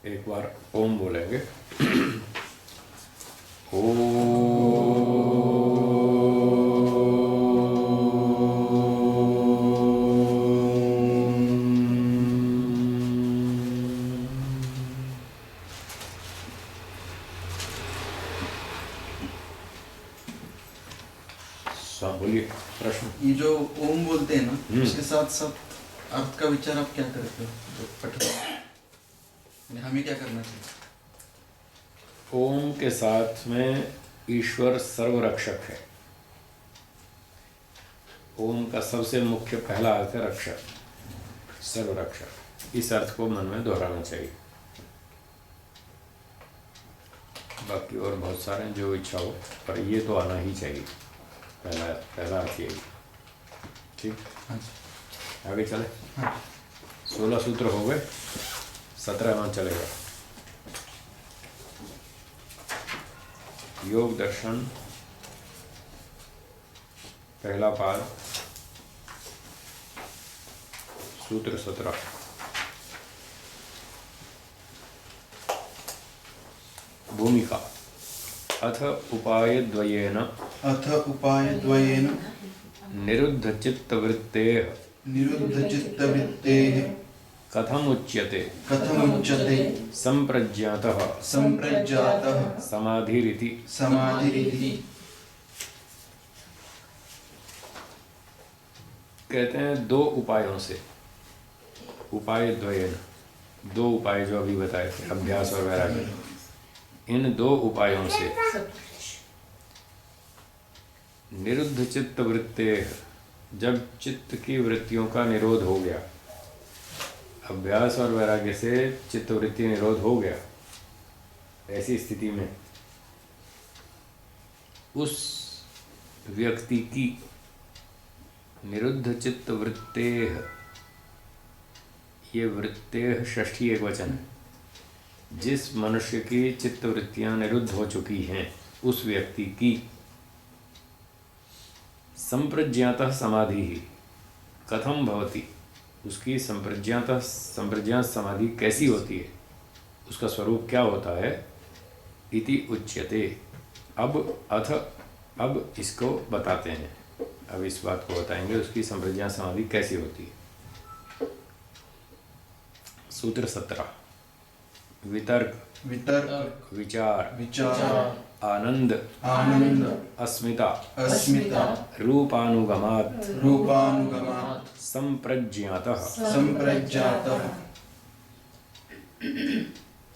एक बार ओम बोलेंगे। ओम। बोलिए प्रश्न। ये जो ओम बोलते हैं ना, उसके साथ साथ अर्थ का विचार आप क्या करते हो जो पठ रहे हो? हमें क्या करना चाहिए? ओम के साथ में ईश्वर सर्वरक्षक है। ओम का सबसे मुख्य पहला अर्थ है रक्षक, सर्वरक्षक। इस अर्थ को मन में दोहराना चाहिए। बाकी और बहुत सारे हैं जो इच्छा हो, पर ये तो आना ही चाहिए। पहला अर्थ यही। ठीक, हाँ आगे चले। हाँ 16 सूत्र हो गए, 17वां चलेगा। योग दर्शन पहला पाद, सूत्र 17। भूमिका। अथ उपायद्वयेन निरुद्धचित्तवृत्तेः कथमुच्यते संप्रज्ञातः समाधिरिति। कहते हैं दो उपायों से, उपाय द्वयेन, दो उपाय जो अभी बताए थे, अभ्यास और वैराग्य, इन दो उपायों से निरुद्ध चित्त वृत्ते, जब चित्त की वृत्तियों का निरोध हो गया, अभ्यास और वैराग्य से चित्त वृत्ति निरोध हो गया, ऐसी स्थिति में उस व्यक्ति की निरुद्ध चित्त वृत्ते, ये वृत्ते षष्ठी एक वचन है, जिस मनुष्य की चित्त वृत्तियां निरुद्ध हो चुकी हैं, उस व्यक्ति की संप्रज्ञातः समाधि ही कथम भवति, उसकी संप्रज्ञात समाधि कैसी होती है, उसका स्वरूप क्या होता है, इति उच्यते। अब इसको बताते हैं, अब इस बात को बताएंगे, उसकी संप्रज्ञात समाधि कैसी होती है। सूत्र 17। वितर्क, विचार, आनंद, अस्मिता, रूपानुगमात्, संप्रज्ञातः।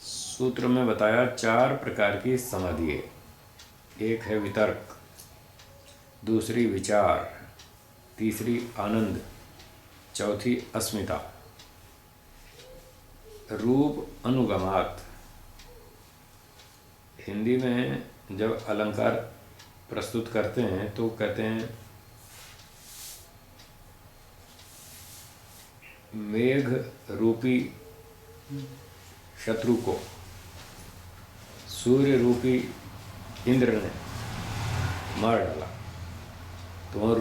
सूत्र में बताया 4 प्रकार की समाधि है। एक है वितर्क, दूसरी विचार, तीसरी आनंद, चौथी अस्मिता। रूप अनुगमात, हिंदी में जब अलंकार प्रस्तुत करते हैं तो कहते हैं मेघ रूपी शत्रु को सूर्य रूपी इंद्र ने मार डाला, तो वहाँ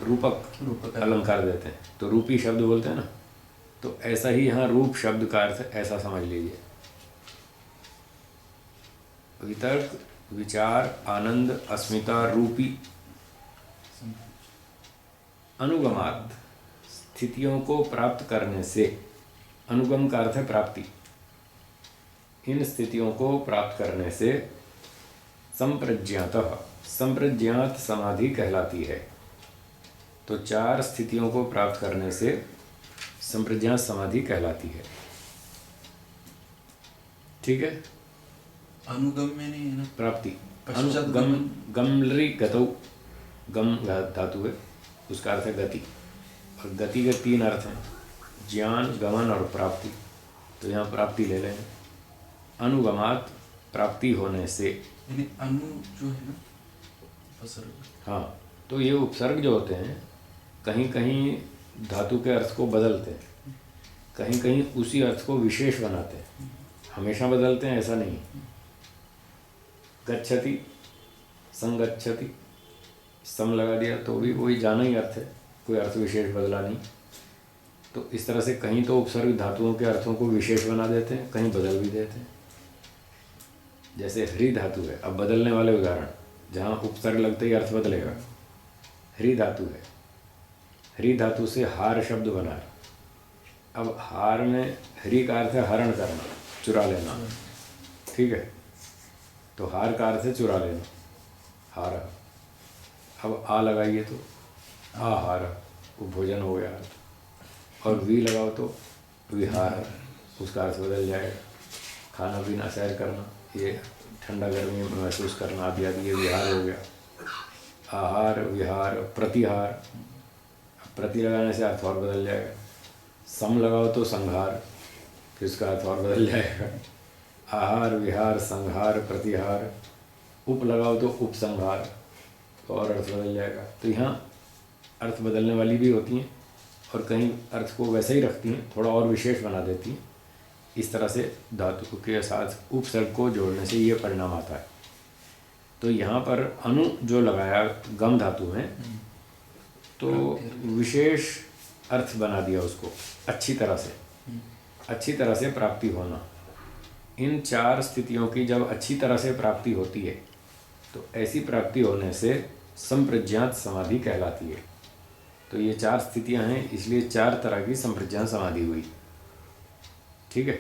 रूपक अलंकार देते हैं, तो रूपी शब्द बोलते हैं ना, तो ऐसा ही यहाँ रूप शब्द का अर्थ ऐसा समझ लीजिए। वितर्क, विचार, आनंद, अस्मिता, रूपी अनुगमात, स्थितियों को प्राप्त करने से, अनुगम का अर्थ है प्राप्ति, इन स्थितियों को प्राप्त करने से संप्रज्ञातः, संप्रज्ञात समाधि कहलाती है। तो 4 स्थितियों को प्राप्त करने से संप्रज्ञात समाधि कहलाती है। ठीक है। अनुगम में नहीं है ना, प्राप्ति, अनुगम, गमलरी गतौ, गम धातु है, उसका अर्थ है गति, और गति के 3 अर्थ हैं, ज्ञान, गमन और प्राप्ति। तो यहाँ प्राप्ति ले लें। अनुगमात, प्राप्ति होने से, अनु जो है ना उपसर्ग, हाँ, तो ये उपसर्ग जो होते हैं कहीं कहीं धातु के अर्थ को बदलते हैं, कहीं कहीं उसी अर्थ को विशेष बनाते हैं, हमेशा बदलते हैं ऐसा नहीं। गच्छति, संगच्छति, सम लगा दिया तो भी वही जाना ही अर्थ है, कोई अर्थ विशेष बदला नहीं। तो इस तरह से कहीं तो उपसर्ग धातुओं के अर्थों को विशेष बना देते हैं, कहीं बदल भी देते हैं। जैसे ह्री धातु है, अब बदलने वाले उदाहरण जहाँ उपसर्ग लगते ही अर्थ बदलेगा। ह्री धातु है, ह्री धातु से हार शब्द बना है। अब हार में ह्री का अर्थ है हरण करना, चुरा लेना, ठीक है। तो हार का अर्थ है चुरा लेना, हार। अब आ लगाइए तो आहार, वो भोजन हो गया। और वी लगाओ तो विहार, उसका अर्थ बदल जाएगा। खाना पीना, सैर करना, ये ठंडा गर्मी में महसूस करना आदि आदि, ये विहार हो गया। आहार, विहार, प्रतिहार, प्रति लगाने से अर्थ और बदल जाएगा। सम लगाओ तो संहार, फिर उसका अर्थ और बदल जाएगा। आहार, विहार, संहार, प्रतिहार। उप लगाओ तो उपसंहार, तो और अर्थ बदल जाएगा। तो यहाँ अर्थ बदलने वाली भी होती हैं और कहीं अर्थ को वैसे ही रखती हैं, थोड़ा और विशेष बना देती हैं। इस तरह से धातु के साथ उपसर्ग को जोड़ने से ये परिणाम आता है। तो यहाँ पर अनु जो लगाया गम धातु में, तो विशेष अर्थ बना दिया उसको, अच्छी तरह से प्राप्ति होना। इन चार स्थितियों की जब अच्छी तरह से प्राप्ति होती है तो ऐसी प्राप्ति होने से संप्रज्ञात समाधि कहलाती है। तो ये चार स्थितियां हैं, इसलिए चार तरह की संप्रज्ञात समाधि हुई, ठीक है।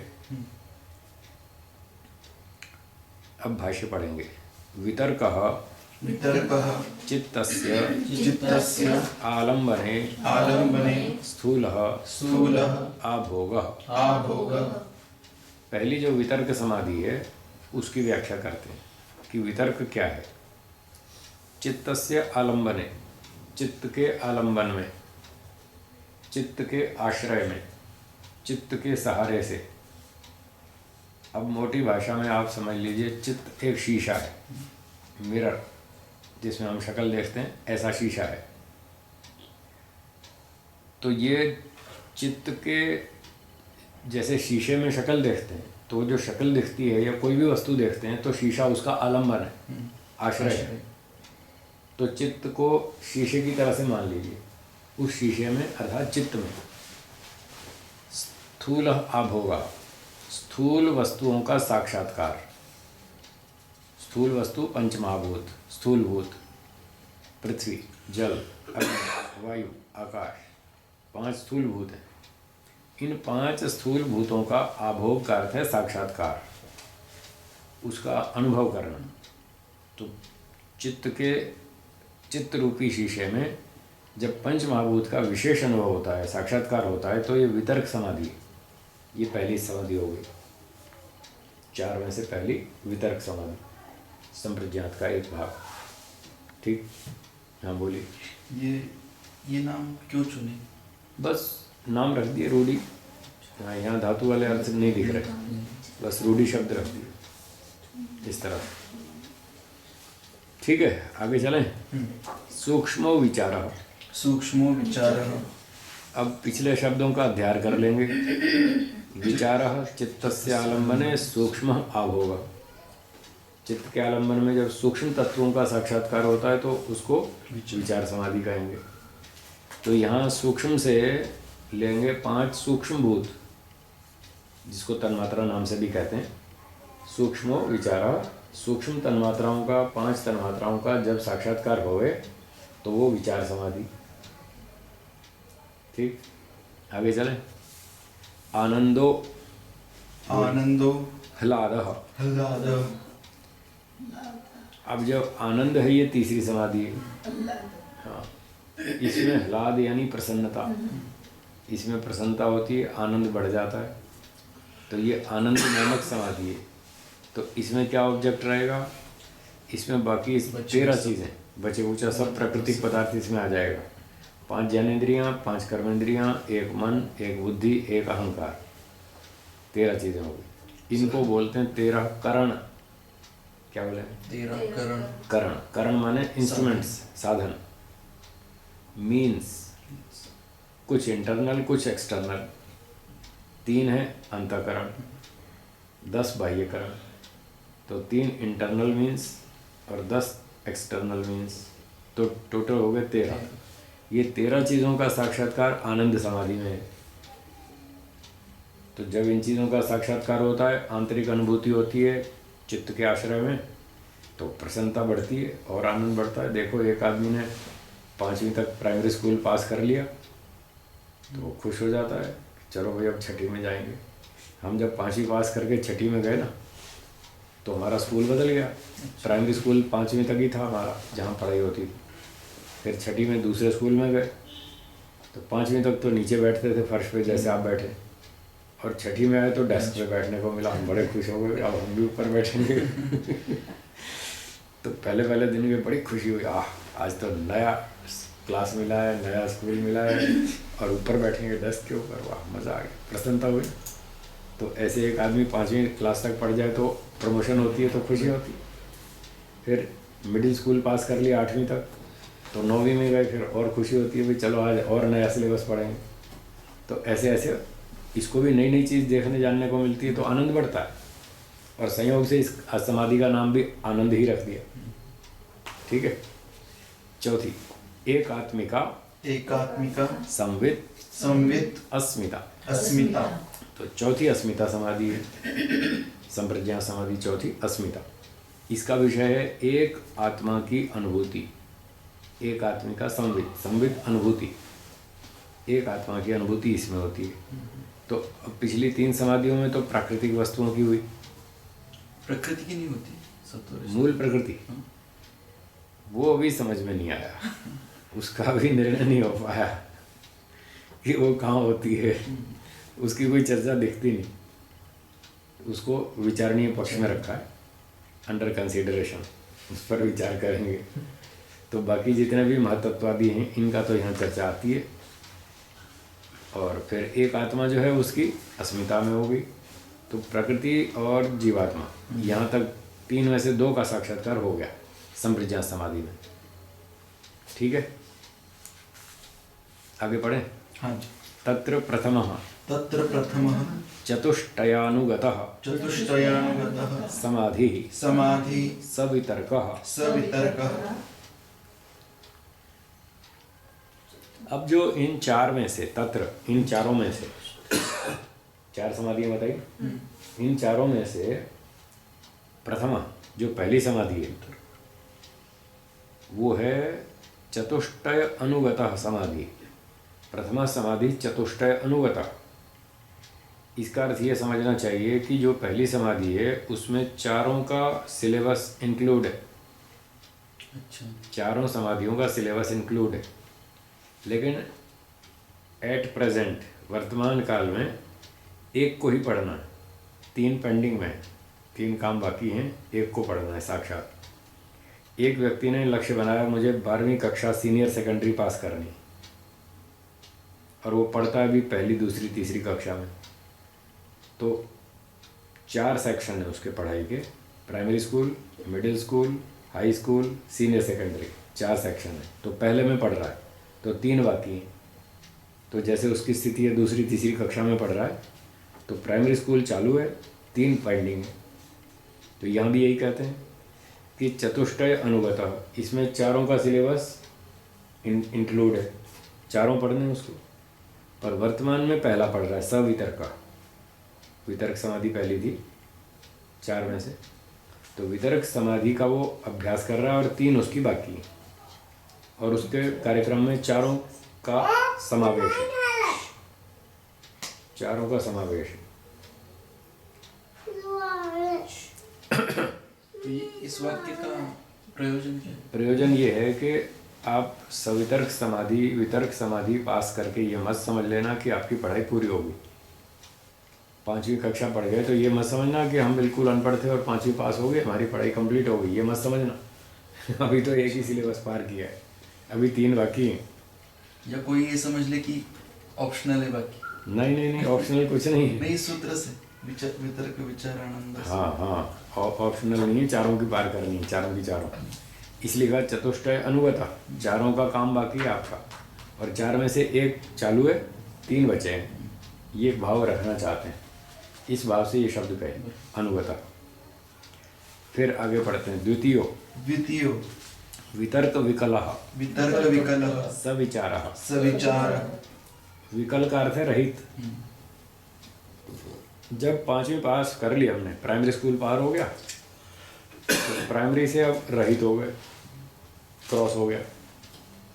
अब भाष्य पढ़ेंगे। वितर्कः चित्तस्य आलम्बने स्थूलः आभोगः। पहली जो वितर्क समाधि है उसकी व्याख्या करते हैं कि वितर्क क्या है। चित्तस्य आलम्बने, चित्त के आलंबन में, चित्त के आश्रय में, चित्त के सहारे से। अब मोटी भाषा में आप समझ लीजिए, चित्त एक शीशा है, मिरर, जिसमें हम शक्ल देखते हैं, ऐसा शीशा है। तो ये चित्त के जैसे शीशे में शक्ल देखते हैं, तो जो शक्ल दिखती है या कोई भी वस्तु देखते हैं तो शीशा उसका आलंबन है, आश्रय है। तो चित्त को शीशे की तरह से मान लीजिए, उस शीशे में अर्थात चित्त में। स्थूल आभोगा, स्थूल वस्तुओं का साक्षात्कार। स्थूल वस्तु पंचमहाभूत, स्थूलभूत, पृथ्वी, जल, अग्नि, वायु, आकाश, 5 स्थूल भूत हैं। इन 5 स्थूल भूतों का आभोग का अर्थ है साक्षात्कार, उसका अनुभव करना। तो चित्त रूपी शीशे में जब पंच महाभूत का विशेष अनुभव होता है, साक्षात्कार होता है, तो ये वितर्क समाधि, ये पहली समाधि हो गई। 4 में से पहली वितर्क समाधि, संप्रज्ञात का एक भाग, ठीक। हाँ बोलिए। ये नाम क्यों चुने? बस नाम रख दिए, रूढ़ी। हाँ, यहाँ धातु वाले अर्थ नहीं दिख रहे, बस रूढ़ी शब्द रख दिए इस तरह, ठीक है। आगे चलें। सूक्ष्मो विचारः, सूक्ष्मो विचारः। अब पिछले शब्दों का अध्ययन कर लेंगे। विचारः चित्तस्य आलम्बने सूक्ष्म आभोगः। चित्त के आलम्बन में जब सूक्ष्म तत्वों का साक्षात्कार होता है तो उसको विचार समाधि कहेंगे। तो यहाँ सूक्ष्म से लेंगे 5 सूक्ष्म भूत, जिसको तन्मात्रा नाम से भी कहते हैं। सूक्ष्मो विचारः, सूक्ष्म तन्मात्राओं का, 5 तन्मात्राओं का जब साक्षात्कार होवे तो वो विचार समाधि, ठीक। आगे चलें। आनंदो ह्लादः। अब जब आनंद है, ये तीसरी समाधि है। हाँ, इसमें ह्लाद यानी प्रसन्नता, इसमें प्रसन्नता होती है, आनंद बढ़ जाता है, तो ये आनंद नामक समाधि है। तो इसमें क्या ऑब्जेक्ट रहेगा? इसमें बाकी 13 चीज़ें बचे उचा सब प्राकृतिक पदार्थ इसमें आ जाएगा। 5 ज्ञानेंद्रियाँ, 5 कर्मेंद्रियाँ, 1 मन, 1 बुद्धि, 1 अहंकार, 13 चीज़ें हो गई। इनको बोलते हैं 13 करण। क्या बोले? 13 करण। करण माने इंस्ट्रूमेंट्स, साधन। मीन्स कुछ इंटरनल, कुछ एक्सटर्नल। 3 है अंतःकरण, 10 बाह्यकरण। तो 3 इंटरनल मीन्स और 10 एक्सटर्नल मीन्स, तो टोटल हो गए 13। ये 13 चीज़ों का साक्षात्कार आनंद समाधि में है। तो जब इन चीज़ों का साक्षात्कार होता है, आंतरिक अनुभूति होती है चित्त के आश्रय में, तो प्रसन्नता बढ़ती है और आनंद बढ़ता है। देखो एक आदमी ने 5वीं तक प्राइमरी स्कूल पास कर लिया तो वो खुश हो जाता है, चलो भाई अब 6ठी में जाएंगे। हम जब 5वीं पास करके 6ठी में गए ना, तो हमारा स्कूल बदल गया। प्राइमरी स्कूल 5वीं तक ही था हमारा, जहाँ पढ़ाई होती थी। फिर 6ठी में दूसरे स्कूल में गए, तो 5वीं तक तो नीचे बैठते थे फर्श पे जैसे आप बैठे, और 6ठी में आए तो डेस्क पे बैठने को मिला। हम बड़े खुश हो गए, अब हम भी ऊपर बैठेंगे। तो पहले दिन में बड़ी खुशी हुई, आज तो नया क्लास मिला है, नया स्कूल मिला है और ऊपर बैठेंगे डेस्क के ऊपर, वाह मज़ा आ गया, प्रसन्नता हुई। तो ऐसे एक आदमी 5वीं क्लास तक पढ़ जाए तो प्रमोशन होती है तो खुशी होती है। फिर मिडिल स्कूल पास कर लिया 8वीं तक, तो 9वीं में गए, फिर और खुशी होती है भाई चलो आज और नया सिलेबस पढ़ेंगे। तो ऐसे ऐसे इसको भी नई नई चीज़ देखने जानने को मिलती है तो आनंद बढ़ता है। और संयोग से इस समाधि का नाम भी आनंद ही रख दिया। ठीक है। चौथी, एकात्मिका संवित अस्मिता। तो चौथी अस्मिता समाधि है, संप्रज्ञा समाधि चौथी अस्मिता। इसका विषय है एक आत्मा की अनुभूति, एक आत्मिका संवित अनुभूति, एक आत्मा की अनुभूति इसमें होती है। तो अब पिछली 3 समाधियों में तो प्राकृतिक वस्तुओं की हुई, प्रकृति की नहीं होती, मूल प्रकृति, वो अभी समझ में नहीं आया, उसका अभी निर्णय नहीं हो पाया कि वो कहाँ होती है, उसकी कोई चर्चा दिखती नहीं, उसको विचारणीय पक्ष में रखा है, अंडर कंसीडरेशन, उस पर विचार करेंगे। तो बाकी जितने भी महतत्ववादी हैं इनका तो यहाँ चर्चा आती है। और फिर एक आत्मा जो है उसकी अस्मिता में होगी। तो प्रकृति और जीवात्मा, यहाँ तक 3 में से 2 का साक्षात्कार हो गया संप्रज्ञा समाधि में। ठीक है, आगे पढ़ें। हाँ जी। तत्र प्रथमः चतुष्टयानुगतः समाधिः सवितर्कः। अब जो इन 4 में से इन चारों में से 4 समाधियाँ बताई, इन चारों में से प्रथमा जो पहली समाधि है वो है चतुष्टय अनुगतः समाधि। प्रथमा समाधि चतुष्टय अनुगतः। इसका अर्थ ये समझना चाहिए कि जो पहली समाधि है उसमें चारों का सिलेबस इंक्लूड है। अच्छा, चारों समाधियों का सिलेबस इंक्लूड है, लेकिन एट प्रेजेंट वर्तमान काल में एक को ही पढ़ना है। 3 पेंडिंग में, 3 काम बाकी हैं, एक को पढ़ना है साक्षात। एक व्यक्ति ने लक्ष्य बनाया मुझे 12वीं कक्षा सीनियर सेकेंडरी पास करनी, और वो पढ़ता है अभी पहली दूसरी तीसरी कक्षा में। तो 4 सेक्शन है उसके पढ़ाई के, primary school, middle school, high school, senior secondary, 4 section है। तो पहले में पढ़ रहा है तो 3 बाकी हैं। तो जैसे उसकी स्थिति है दूसरी तीसरी कक्षा में पढ़ रहा है, तो प्राइमरी स्कूल चालू है, 3 पेंडिंग है। तो यहाँ भी यही कहते हैं कि चतुष्टय अनुगतः, इसमें चारों का सिलेबस इंक्लूड है, चारों पढ़ने उसको। पर वर्तमान में पहला पढ़ रहा है सवितर्क। वितर्क समाधि पहली थी 4 में से, तो वितर्क समाधि का वो अभ्यास कर रहा है और 3 उसकी बाकी है। और उसके कार्यक्रम में चारों का समावेश है, चारों का समावेश है। तो इस वाक्य का प्रयोजन क्या है? प्रयोजन ये है कि आप सवितर्क समाधि वितर्क समाधि पास करके ये मत समझ लेना कि आपकी पढ़ाई पूरी होगी। 5वीं कक्षा पढ़ गए तो ये मत समझना कि हम बिल्कुल अनपढ़ थे और 5वीं पास हो गए, हमारी पढ़ाई कंप्लीट हो गई, ये मत समझना। अभी तो एक ही सिलेबस पार किया है, अभी 3 बाकी हैं। या कोई ये समझ ले कि ऑप्शनल है बाकी? नहीं, ऑप्शनल कुछ नहीं है। नहीं, सूत्र से वितर्क विचार आनंद। हाँ, ऑप्शनल नहीं है, चारों की पार करनी है, चारों की चारों। इसलिए कहा चतुष्टय अनुगता, चारों का काम बाकी है आपका, और 4 में से 1 चालू है, 3 बचे हैं। ये भाव रखना चाहते हैं, इस भाव से ये शब्द कहे अनुगता। फिर आगे पढ़ते हैं। द्वितीयो वितर्क विकलः सविचारः। सविचार। विकल का अर्थ है रहित, जब 5वीं पास कर ली हमने, प्राइमरी स्कूल पार हो गया, तो प्राइमरी से अब रहित हो गए, क्रॉस हो गया,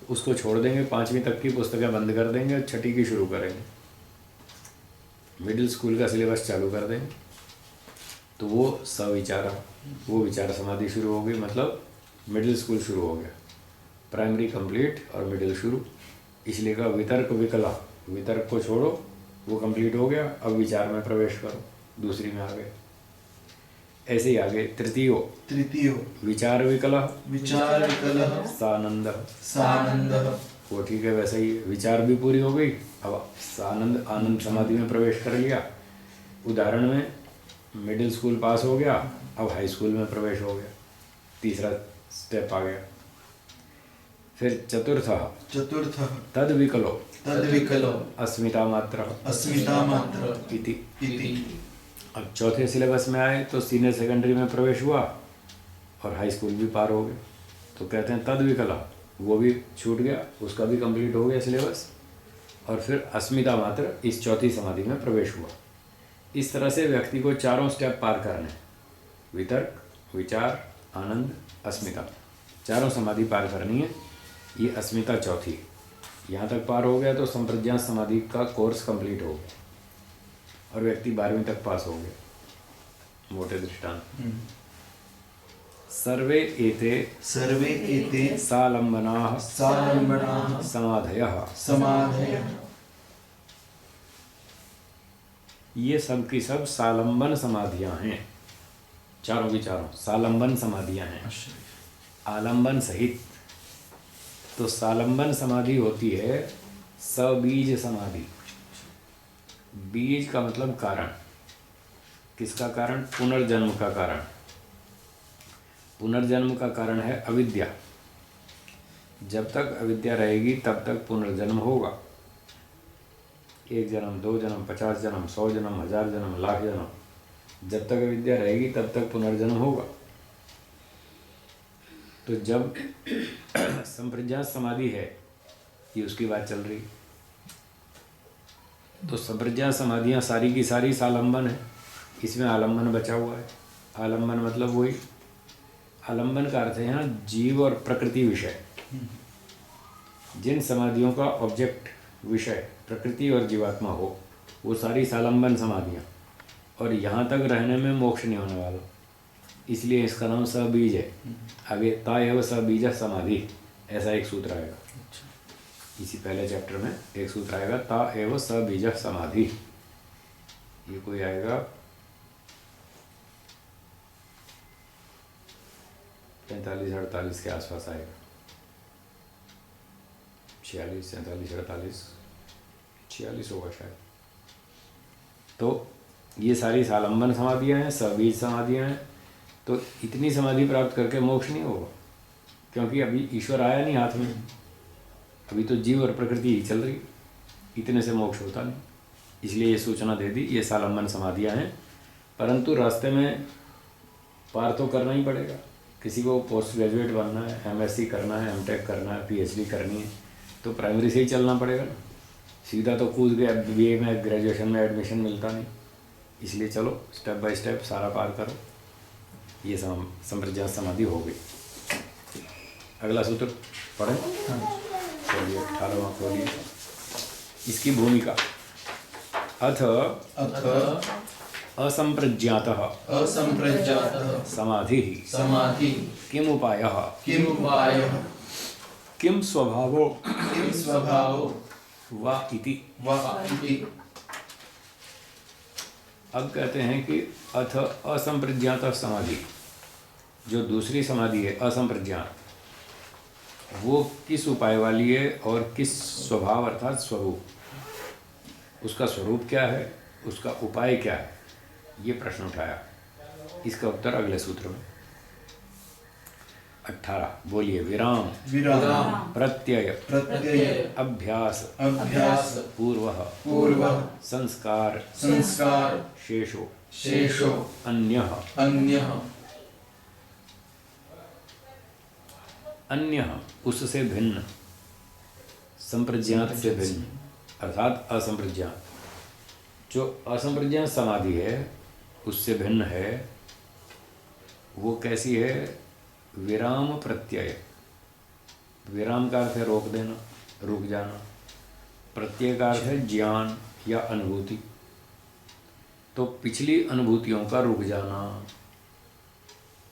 उसको छोड़ देंगे, 5वीं तक की पुस्तकें बंद कर देंगे, 6ठी की शुरू करेंगे, मिडिल स्कूल का सिलेबस चालू कर देंगे। तो वो सविचारा, वो विचार समाधि शुरू हो गई, मतलब मिडिल स्कूल शुरू हो गया, प्राइमरी कंप्लीट और मिडिल शुरू। इसलिए कहा वितर्क विकला, वितर्क को छोड़ो, वो कंप्लीट हो गया, अब विचार में प्रवेश करो, दूसरी में आ गए। ऐसे ही आगे तृतीयो विचार विकला, विचार विकलः सानंद, सानंदः। वो ठीक है, वैसे ही विचार भी पूरी हो गई, अब सानंद आनंद समाधि में प्रवेश कर लिया। उदाहरण में मिडिल स्कूल पास हो गया, अब हाई स्कूल में प्रवेश हो गया, तीसरा स्टेप आ गया। फिर चतुर्थः तद विकलो तद्विकलो अस्मिता मात्र अस्मिता मात्र इति। इति। अब चौथे सिलेबस में आए तो सीनियर सेकेंडरी में प्रवेश हुआ और हाई स्कूल भी पार हो गए, तो कहते हैं तद विकला, वो भी छूट गया, उसका भी कंप्लीट हो गया सिलेबस, और फिर अस्मिता मात्र इस चौथी समाधि में प्रवेश हुआ। इस तरह से व्यक्ति को चारों स्टेप पार करने, वितर्क, विचार, आनंद, अस्मिता, चारों समाधि पार करनी है। ये अस्मिता चौथी, यहाँ तक पार हो गया तो संप्रज्ञात समाधि का कोर्स कंप्लीट हो गया और व्यक्ति 12वीं तक पास हो गया। मोटे दृष्टांत, सर्वे एते सालंबनाः समाधयः। समाधयः। ये सब की सब सालंबन समाधियां हैं, चारों की चारों सालंबन समाधियां हैं, आलंबन सहित। तो सालंबन समाधि होती है सबीज समाधि। बीज का मतलब कारण, किसका कारण? पुनर्जन्म का कारण। पुनर्जन्म का कारण है अविद्या। जब तक अविद्या रहेगी तब तक पुनर्जन्म होगा। 1 जन्म, 2 जन्म, 50 जन्म, 100 जन्म, 1000 जन्म, लाख जन्म, जब तक अविद्या रहेगी तब तक पुनर्जन्म होगा। तो जब संप्रज्ञात समाधि है, ये उसकी बात चल रही, तो संप्रज्ञात समाधियाँ सारी की सारी सालंबन है, इसमें आलंबन बचा हुआ है। आलंबन मतलब वही, आलंबन का अर्थ है यहाँ जीव और प्रकृति विषय। जिन समाधियों का ऑब्जेक्ट विषय प्रकृति और जीवात्मा हो, वो सारी सालंबन समाधियाँ, और यहाँ तक रहने में मोक्ष नहीं होने वाला, इसलिए इसका नाम सबीज है। आगे ता एव सबीज समाधि, ऐसा एक सूत्र आएगा। इसी पहले चैप्टर में एक सूत्र आएगा, ता एव सबीज समाधि। ये कोई आएगा 45-48 के आसपास आएगा, 46, 47, 48, 46 होगा शायद। तो ये सारी सालंबन समाधियाँ हैं, सबीज समाधियाँ हैं। तो इतनी समाधि प्राप्त करके मोक्ष नहीं होगा, क्योंकि अभी ईश्वर आया नहीं हाथ में, अभी तो जीव और प्रकृति ही चल रही, इतने से मोक्ष होता नहीं। इसलिए ये सूचना दे दी, ये सालंबन समाधियाँ हैं। परंतु रास्ते में पार तो करना ही पड़ेगा। किसी को पोस्ट ग्रेजुएट बनना है, MSc करना है, MTech करना है, PhD करनी है, तो प्राइमरी से ही चलना पड़ेगा ना। सीधा तो कूद के BA में, ग्रेजुएशन में एडमिशन मिलता नहीं। इसलिए चलो स्टेप बाय स्टेप सारा पार करो। ये संप्रज्ञात समाधि हो गई। अगला सूत्र पढ़ें। चलिए 18वां खोलिए। इसकी भूमिका, अथ असंप्रज्ञातः समाधिः किम उपायः किम स्वभावो वा इति। अब कहते हैं कि अथ असंप्रज्ञात समाधि, जो दूसरी समाधि है असंप्रज्ञात, वो किस उपाय वाली है और किस स्वभाव अर्थात स्वरूप, उसका स्वरूप क्या है, उसका उपाय क्या है, ये प्रश्न उठाया। इसका उत्तर अगले सूत्र में। 18 बोलिए। विराम प्रत्यय अभ्यास पूर्व संस्कार शेषो अन्य उससे भिन्न, संप्रज्ञात से भिन्न अर्थात असंप्रज्ञात। जो असंप्रज्ञात समाधि है उससे भिन्न है। वो कैसी है? विराम प्रत्यय। विराम का अर्थ है रोक देना, रुक जाना। प्रत्यय का अर्थ है ज्ञान या अनुभूति। तो पिछली अनुभूतियों का रुक जाना।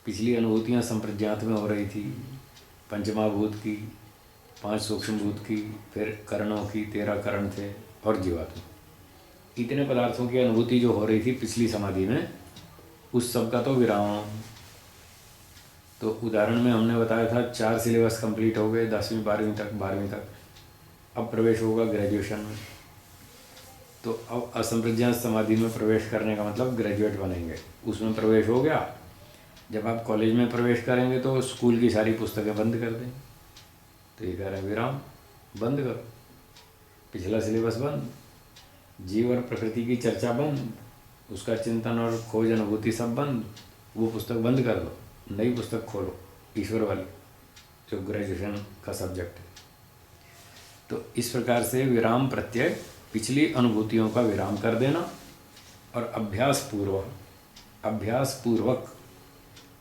पिछली अनुभूतियाँ संप्रज्ञात में हो रही थी, पंचमाभूत की, 5 सूक्ष्मभूत की, फिर करणों की, 13 करण थे और जीवात्मा। इतने पदार्थों की अनुभूति जो हो रही थी पिछली समाधि में, उस सब का तो विराम। तो उदाहरण में हमने बताया था 4 सिलेबस कंप्लीट हो गए 10वीं 12वीं तक, 12वीं तक। अब प्रवेश होगा ग्रेजुएशन में। तो अब असंप्रज्ञात समाधि में प्रवेश करने का मतलब ग्रेजुएट बनेंगे। उसमें प्रवेश हो गया। जब आप कॉलेज में प्रवेश करेंगे तो स्कूल की सारी पुस्तकें बंद कर देंगे। तो ये कह रहे हैं विराम, बंद करो। पिछला सिलेबस बंद, जीव और प्रकृति की चर्चा बंद, उसका चिंतन और खोज अनुभूति सब बंद। वो पुस्तक बंद कर दो, नई पुस्तक खोलो, ईश्वर वाली, जो ग्रेजुएशन का सब्जेक्ट है। तो इस प्रकार से विराम प्रत्यय, पिछली अनुभूतियों का विराम कर देना। और अभ्यास पूर्वक,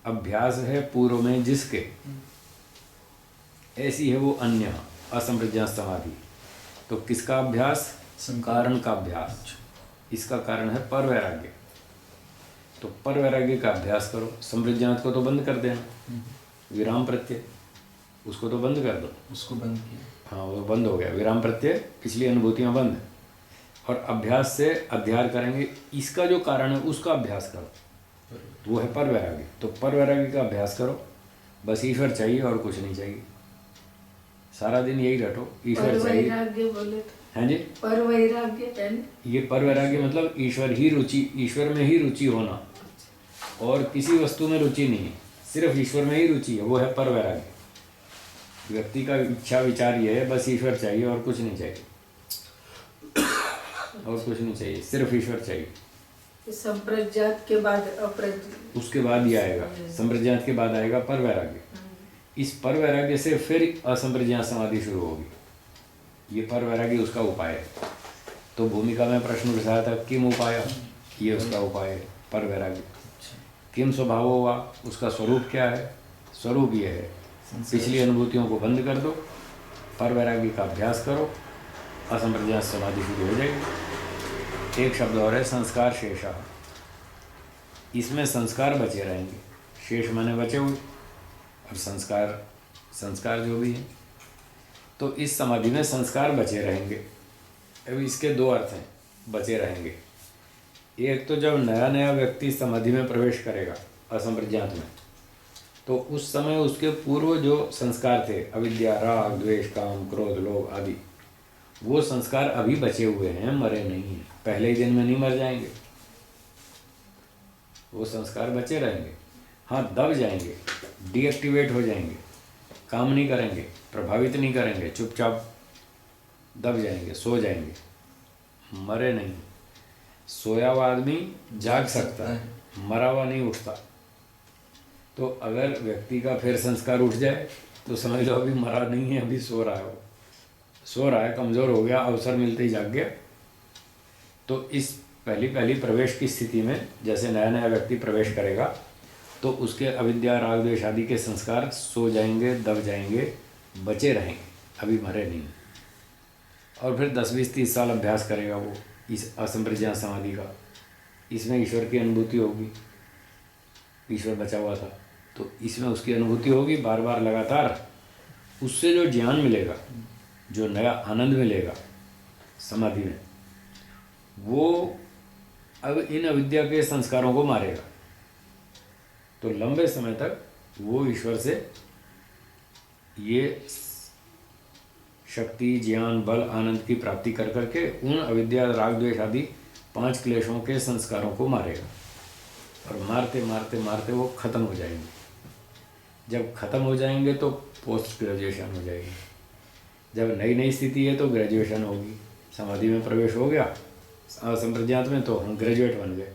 अभ्यास है पूर्व में जिसके, ऐसी है वो अन्य असंप्रज्ञात समाधि। तो किसका अभ्यास? कारण का अभ्यास। इसका कारण है पर वैराग्य। तो पर वैराग्य का अभ्यास करो। संप्रज्ञात को तो बंद कर देना, विराम प्रत्यय उसको तो बंद कर दो। उसको बंद किया, हाँ वो बंद हो गया, विराम प्रत्यय, पिछली अनुभूतियाँ बंद। और अभ्यास से अध्ययन करेंगे, इसका जो कारण है उसका अभ्यास करो, वो है पर वैराग्य। तो पर वैराग्य का अभ्यास करो। बस ईश्वर चाहिए और कुछ नहीं चाहिए। सारा दिन यही रटो, ईश्वर चाहिए। बोले हैं जी? पर वैराग्य, ये पर वैराग्य मतलब ईश्वर ही रुचि, ईश्वर में ही रुचि होना, और किसी वस्तु में रुचि नहीं है, सिर्फ ईश्वर में ही रुचि है, वो है पर वैराग्य। व्यक्ति का इच्छा विचार ये है, बस ईश्वर चाहिए और कुछ नहीं चाहिए, और कुछ नहीं चाहिए, सिर्फ ईश्वर चाहिए। संप्रज्ञात के बाद उसके बाद ही आएगा, संप्रज्ञात के बाद आएगा पर वैराग्य। इस पर वैराग्य से फिर असंप्रज्ञात समाधि शुरू होगी। ये पर वैराग्य उसका उपाय है। तो भूमिका में प्रश्न उठाया था, किम उपाय, ये उसका उपाय है, पर वैराग्य। किम स्वभाव हुआ, उसका स्वरूप क्या है? स्वरूप ये है, पिछली अनुभूतियों को बंद कर दो, पर वैराग्य का अभ्यास करो, असंप्रज्ञात समाधि शुरू हो जाएगी। एक शब्द और है, संस्कार शेषा। इसमें संस्कार बचे रहेंगे। शेष माने बचे हुए, और संस्कार जो भी है। तो इस समाधि में संस्कार बचे रहेंगे। अब इसके 2 अर्थ हैं, बचे रहेंगे। एक तो जब नया नया व्यक्ति समाधि में प्रवेश करेगा असंप्रज्ञात में, तो उस समय उसके पूर्व जो संस्कार थे, अविद्या, राग, द्वेष, काम, क्रोध, लोभ आदि, वो संस्कार अभी बचे हुए हैं, मरे नहीं हैं। पहले ही दिन में नहीं मर जाएंगे, वो संस्कार बचे रहेंगे। हाँ, दब जाएंगे, डीएक्टिवेट हो जाएंगे, काम नहीं करेंगे, प्रभावित नहीं करेंगे, चुपचाप दब जाएंगे, सो जाएंगे, मरे नहीं। सोया हुआ आदमी जाग सकता है, मरा हुआ नहीं उठता। तो अगर व्यक्ति का फिर संस्कार उठ जाए तो समझ लो अभी मरा नहीं है, अभी सो रहा है। वो सो रहा है, कमज़ोर हो गया, अवसर मिलते ही जाग गया। तो इस पहली प्रवेश की स्थिति में जैसे नया नया व्यक्ति प्रवेश करेगा तो उसके अविद्या, राग, द्वेष आदि के संस्कार सो जाएंगे, दब जाएंगे, बचे रहेंगे, अभी मरे नहीं। और फिर 10, 20, 30 साल अभ्यास करेगा वो इस असंप्रज्ञात समाधि का। इसमें ईश्वर की अनुभूति होगी, ईश्वर बचा हुआ था, तो इसमें उसकी अनुभूति होगी बार बार लगातार। उससे जो ज्ञान मिलेगा, जो नया आनंद मिलेगा समाधि में, वो अब इन अविद्या के संस्कारों को मारेगा। तो लंबे समय तक वो ईश्वर से ये शक्ति, ज्ञान, बल, आनंद की प्राप्ति कर करके उन अविद्या, राग, द्वेष आदि 5 क्लेशों के संस्कारों को मारेगा। और मारते मारते मारते वो खत्म हो जाएंगे। जब खत्म हो जाएंगे तो पोस्ट ग्रेजुएशन हो जाएगी। जब नई नई स्थिति है तो ग्रेजुएशन होगी। समाधि में प्रवेश हो गया असंप्रज्ञात में तो हम ग्रेजुएट बन गए।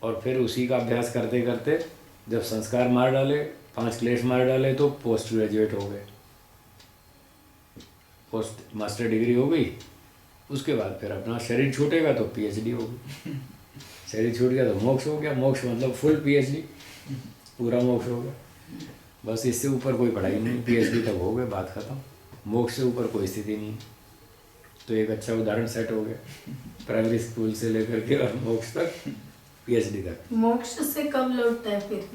और फिर उसी का अभ्यास करते करते जब संस्कार मार डाले, 5 क्लेश मार डाले, तो पोस्ट ग्रेजुएट हो गए, पोस्ट मास्टर डिग्री हो गई, उसके बाद फिर अपना शरीर छूटेगा तो पीएचडी होगी, शरीर छूट गया तो मोक्ष हो गया, मोक्ष मतलब फुल पीएचडी, पूरा मोक्ष हो गया। बस इससे ऊपर कोई पढ़ाई नहीं, पीएचडी तक हो गए, बात खत्म। मोक्ष से ऊपर कोई स्थिति नहीं। तो एक अच्छा उदाहरण सेट हो गया, प्राइमरी स्कूल से लेकर के और मोक्ष तक, पीएचडी तक। मोक्ष से कब लौटता है फिर?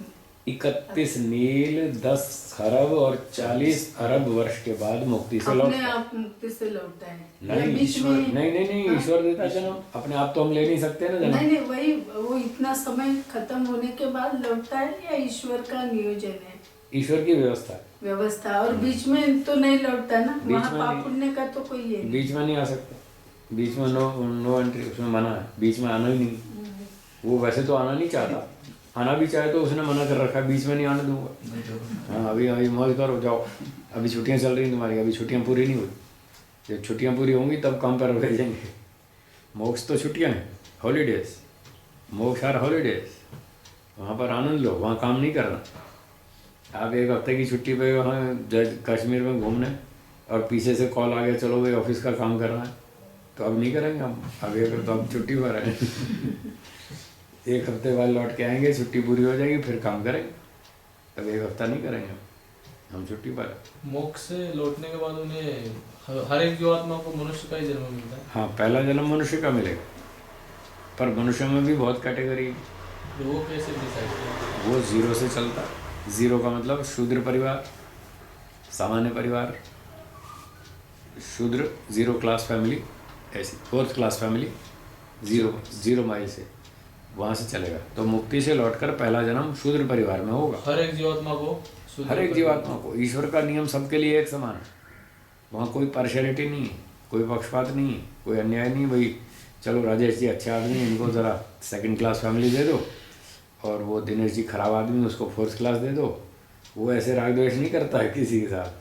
31 नील 10 खरब और 40 अरब वर्ष के बाद मुक्ति से अपने लौटता है। आप मुक्ति से लौटता है? नहीं, या बीच ईश्वर में? नहीं, ईश्वर देता है जन्म, अपने आप तो हम ले नहीं सकते ना जन्म। नहीं, वही वो इतना समय खत्म होने के बाद लौटता है या ईश्वर का नियोजन है? ईश्वर की व्यवस्था। और बीच में तो नहीं लौटता ना, बीच वहाँ में पाप नहीं। पुण्य का तो कोई ये नहीं। बीच में नहीं आ सकता, बीच में नो एंट्री, उसमें मना है, बीच में आना ही नहीं। वो वैसे तो आना नहीं चाहता, आना भी चाहे तो उसने मना कर रखा है, बीच में नहीं आने दूंगा। हाँ, अभी मौज करो, जाओ, अभी छुट्टियां चल रही तुम्हारी, अभी छुट्टियां पूरी नहीं हुई, जब छुट्टियां पूरी होंगी तब काम पर भेजेंगे। मोक्ष तो छुट्टियां हैं, हॉलीडेज, मोक्ष आर हॉलीडेज, वहाँ पर आनंद लो, वहाँ काम नहीं करना। आप एक हफ्ते की छुट्टी पे वहाँ कश्मीर में घूमने, और पीछे से कॉल आ गया चलो भाई ऑफिस का काम करना है, तो अब नहीं करेंगे हम, अभी अगर तो अब छुट्टी पर है। एक हफ्ते बाद लौट के आएंगे, छुट्टी पूरी हो जाएगी, फिर काम करेंगे, तब एक हफ्ता नहीं करेंगे हम छुट्टी पर है। मोक्ष से लौटने के बाद उन्हें हर एक जीवात्मा को मनुष्य का ही जन्म मिलता है। हाँ, पहला जन्म मनुष्य का मिलेगा, पर मनुष्य में भी बहुत कैटेगरी है। तो वो कैसे डिसाइड किया? वो 0 से चलता है। 0 का मतलब शूद्र परिवार, सामान्य परिवार, शूद्र 0 क्लास फैमिली, ऐसी 4th क्लास फैमिली, 0 माइल से वहाँ से चलेगा। तो मुक्ति से लौटकर पहला जन्म शूद्र परिवार में होगा। हर एक जीवात्मा को हर एक जीवात्मा को, ईश्वर का नियम सबके लिए एक समान है, वहाँ कोई पार्शियलिटी नहीं है, कोई पक्षपात नहीं है, कोई अन्याय नहीं। भाई चलो राजेश जी अच्छे आदमी, इनको ज़रा 2nd क्लास फैमिली दे दो, और वो दिनेश जी खराब आदमी, उसको 4th क्लास दे दो। वो ऐसे राग द्वेष नहीं करता है किसी के साथ,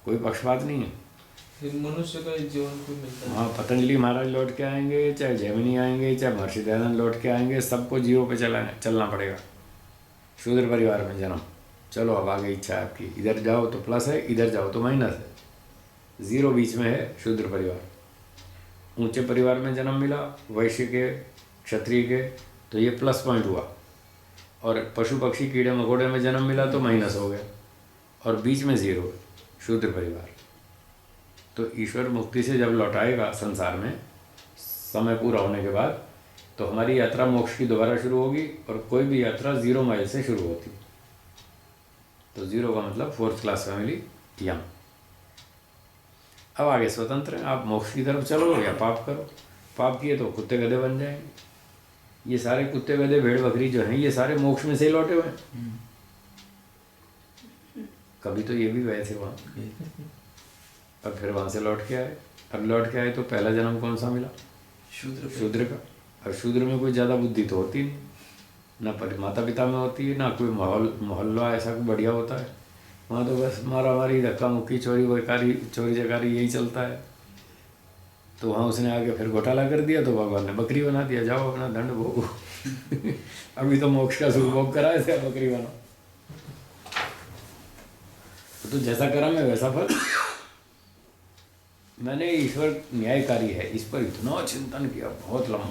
कोई पक्षपात नहीं है। मनुष्य का जीवन को मिलता है। हाँ, पतंजलि महाराज लौट के आएंगे, चाहे जैमिनी आएंगे, चाहे महर्षि दयानंद लौट के आएंगे, सबको 0 पे चलना पड़ेगा। शूद्र परिवार में जन्म, चलो अब आगे इच्छा है आपकी, इधर जाओ तो प्लस है, इधर जाओ तो माइनस है। 0 बीच में है शूद्र परिवार। ऊंचे परिवार में जन्म मिला, वैश्य के, क्षत्रिय के, तो ये प्लस पॉइंट हुआ। और पशु पक्षी कीड़े मकोड़े में जन्म मिला तो माइनस हो गया, और बीच में 0 शूद्र परिवार। तो ईश्वर मुक्ति से जब लौटाएगा संसार में, समय पूरा होने के बाद, तो हमारी यात्रा मोक्ष की दोबारा शुरू होगी, और कोई भी यात्रा 0 माइल से शुरू होती। तो 0 का मतलब 4th क्लास फैमिली, यंग। अब आगे स्वतंत्र हैं, आप मोक्ष की तरफ चलो या पाप करो। पाप किए तो कुत्ते गधे बन जाएंगे। ये सारे कुत्ते गधे भेड़ बकरी जो हैं, ये सारे मोक्ष में से ही लौटे हुए हैं। कभी तो ये भी गए थे वहाँ, और फिर वहाँ से लौट के आए। अब लौट के आए तो पहला जन्म कौन सा मिला? शूद्र का। और शूद्र में कोई ज़्यादा बुद्धि तो होती नहीं, ना माता पिता में होती है, ना कोई मोहल्ला ऐसा कोई बढ़िया होता है। वहाँ तो बस मारा मारी, धक्का मुक्की, चोरी चकारी यही चलता है। तो वहाँ उसने आके फिर घोटाला कर दिया, तो भगवान ने बकरी बना दिया, जाओ अपना दंड भोगो। अभी तो मोक्ष का सुख भोग करा है, बकरी बनो। तो जैसा कर्म है वैसा फल। मैंने ईश्वर न्यायकारी है, इस पर इतना चिंतन किया, बहुत लंबा,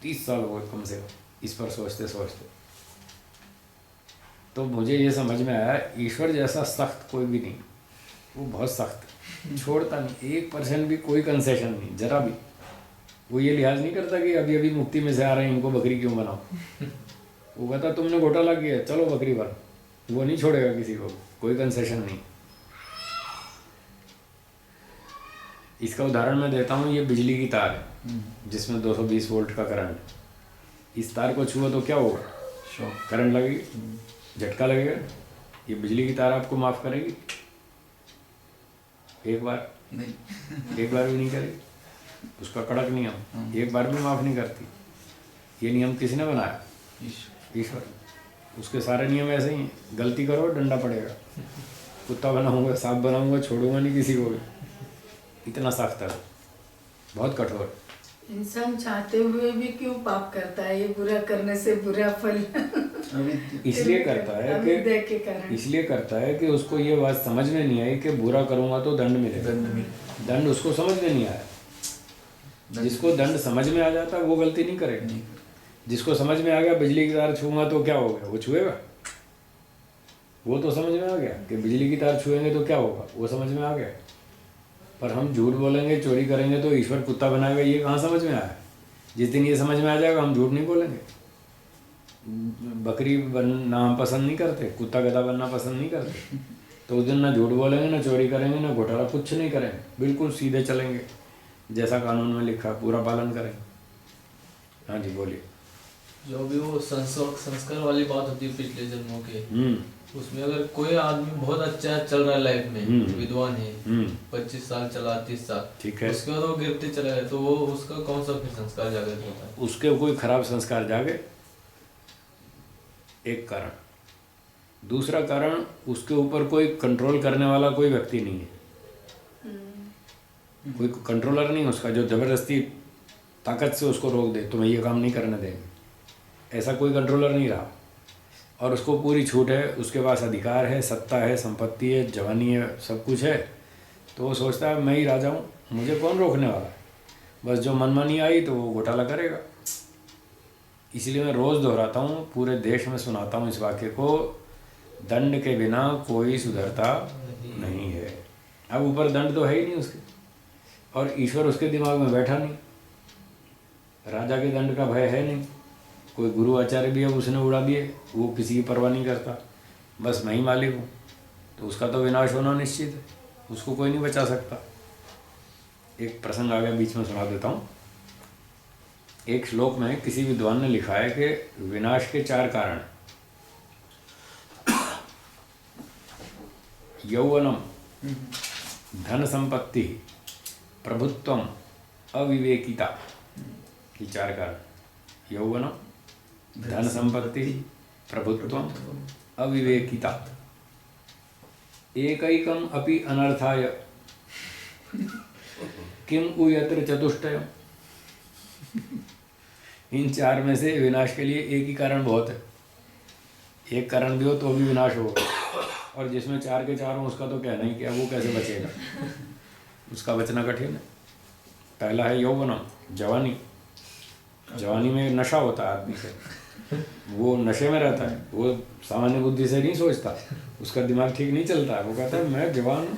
30 साल हो गए कम से कम इस पर सोचते सोचते। तो मुझे ये समझ में आया, ईश्वर जैसा सख्त कोई भी नहीं, वो बहुत सख्त, छोड़ता नहीं, 1% भी कोई कंसेशन नहीं, जरा भी। वो ये लिहाज नहीं करता कि अभी अभी मुक्ति में से आ रहे हैं, इनको बकरी क्यों बनाओ। वो कहता तुमने घोटाला किया, चलो बकरी बनो। वो नहीं छोड़ेगा किसी को, कोई कंसेशन नहीं। इसका उदाहरण मैं देता हूँ, ये बिजली की तार है जिसमें 220 वोल्ट का करंट। इस तार को छुआ तो क्या होगा? शॉक, करंट लगेगी, झटका लगेगा। ये बिजली की तार आपको माफ़ करेगी? एक बार नहीं, एक बार भी नहीं करेगी। उसका कड़क नियम, एक बार भी माफ़ नहीं करती। ये नियम किसने बनाया? ईश्वर। उसके सारे नियम ऐसे ही हैं, गलती करो डंडा पड़ेगा। कुत्ता बनाऊंगा, सांप बनाऊंगा, छोड़ूंगा नहीं किसी को भी। इतना सख्त है, बहुत कठोर। इंसान चाहते हुए भी क्यों पाप करता है? ये बुरा करने से बुरा फल इसलिए करता है अविद्या के कारण। इसलिए करता है कि उसको ये बात समझ में नहीं आई कि बुरा करूंगा तो दंड मिलेगा। दंड उसको समझ में नहीं आया। जिसको दंड समझ में आ जाता है वो गलती नहीं करेगा। जिसको समझ में आ गया बिजली की तार छूँगा तो क्या हो गया, वो छुएगा। वो तो समझ में आ गया कि बिजली की तार छुएंगे तो क्या होगा, वो समझ में आ गया। पर हम झूठ बोलेंगे, चोरी करेंगे तो ईश्वर कुत्ता बनाएगा, ये कहाँ समझ में आया। जिस दिन ये समझ में आ जाएगा हम झूठ नहीं बोलेंगे। बकरी बनना हम पसंद नहीं करते, कुत्ता गधा बनना पसंद नहीं करते, तो उस दिन ना झूठ बोलेंगे, ना चोरी करेंगे, ना घोटाला, कुछ नहीं करेंगे, बिल्कुल सीधे चलेंगे, जैसा कानून में लिखा पूरा पालन करेंगे। हाँ जी बोलिए। जो भी वो संस्कार वाली बात होती है पिछले जन्मों के, उसमें अगर कोई आदमी बहुत अच्छा चल रहा है लाइफ में, विद्वान है, 25 साल चला, 30 साल, ठीक है, उसके बाद वो गिरते चला गया, तो वो उसका कौन सा फिर संस्कार जागृत होता है? उसके कोई खराब संस्कार जागे, एक कारण। दूसरा कारण, उसके ऊपर कोई कंट्रोल करने वाला कोई व्यक्ति नहीं है, कोई कंट्रोलर नहीं उसका, जो ज़बरदस्ती ताकत से उसको रोक दे, तुम्हें ये काम नहीं करने देंगे, ऐसा कोई कंट्रोलर नहीं रहा। और उसको पूरी छूट है, उसके पास अधिकार है, सत्ता है, संपत्ति है, जवानी है, सब कुछ है, तो वो सोचता है मैं ही राजा हूँ, मुझे कौन रोकने वाला है। बस जो मनमानी आई तो वो घोटाला करेगा। इसलिए मैं रोज़ दोहराता हूँ, पूरे देश में सुनाता हूँ इस वाक्य को, दंड के बिना कोई सुधरता नहीं है। अब ऊपर दंड तो है ही नहीं उसके, और ईश्वर उसके दिमाग में बैठा नहीं, राजा के दंड का भय है नहीं। कोई गुरु आचार्य भी अब उसने उड़ा दिए, वो किसी की परवाह नहीं करता, बस मैं ही मालिक हूँ, तो उसका तो विनाश होना निश्चित है, उसको कोई नहीं बचा सकता। एक प्रसंग आ गया बीच में, सुना देता हूँ। एक श्लोक में किसी विद्वान ने लिखा है कि विनाश के 4 कारण, यौवनम, धन संपत्ति, प्रभुत्वम, अविवेकिता, ये 4 कारण। यौवनम, धन संपत्ति, प्रभुत्वम, अविवेकिता, एकैकम अपि अनर्थाय किम उयत्र चतुष्टयम। इन 4 में से विनाश के लिए एक ही कारण बहुत है। एक कारण भी हो तो भी विनाश होगा, और जिसमें 4 के 4 हो उसका तो कहना ही क्या, वो कैसे बचेगा, उसका बचना कठिन है। पहला है यौवनम, जवानी। जवानी में नशा होता है आदमी से, वो नशे में रहता है, वो सामान्य बुद्धि से नहीं सोचता, उसका दिमाग ठीक नहीं चलता है, वो कहता है मैं जवान हूँ,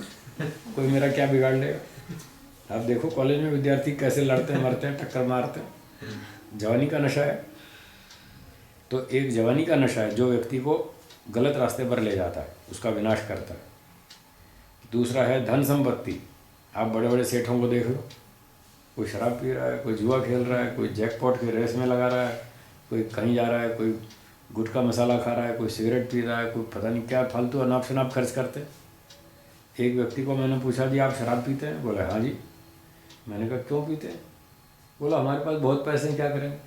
कोई मेरा क्या बिगाड़ लेगा। आप देखो कॉलेज में विद्यार्थी कैसे लड़ते हैं, मरते हैं, टक्कर मारते हैं, जवानी का नशा है। तो एक जवानी का नशा है जो व्यक्ति को गलत रास्ते पर ले जाता है, उसका विनाश करता है। दूसरा है धन संपत्ति। आप बड़े बड़े सेठों को देख लो, कोई शराब पी रहा है, कोई जुआ खेल रहा है, कोई जैकपॉट की रेस में लगा रहा है, कोई कहीं जा रहा है, कोई गुटखा मसाला खा रहा है, कोई सिगरेट पी रहा है, कोई पता नहीं क्या फालतू अनाप शनाप खर्च करते हैं। एक व्यक्ति को मैंने पूछा, जी आप शराब पीते हैं? बोला हाँ जी। मैंने कहा क्यों पीते हैं? बोला हमारे पास बहुत पैसे हैं, क्या करेंगे।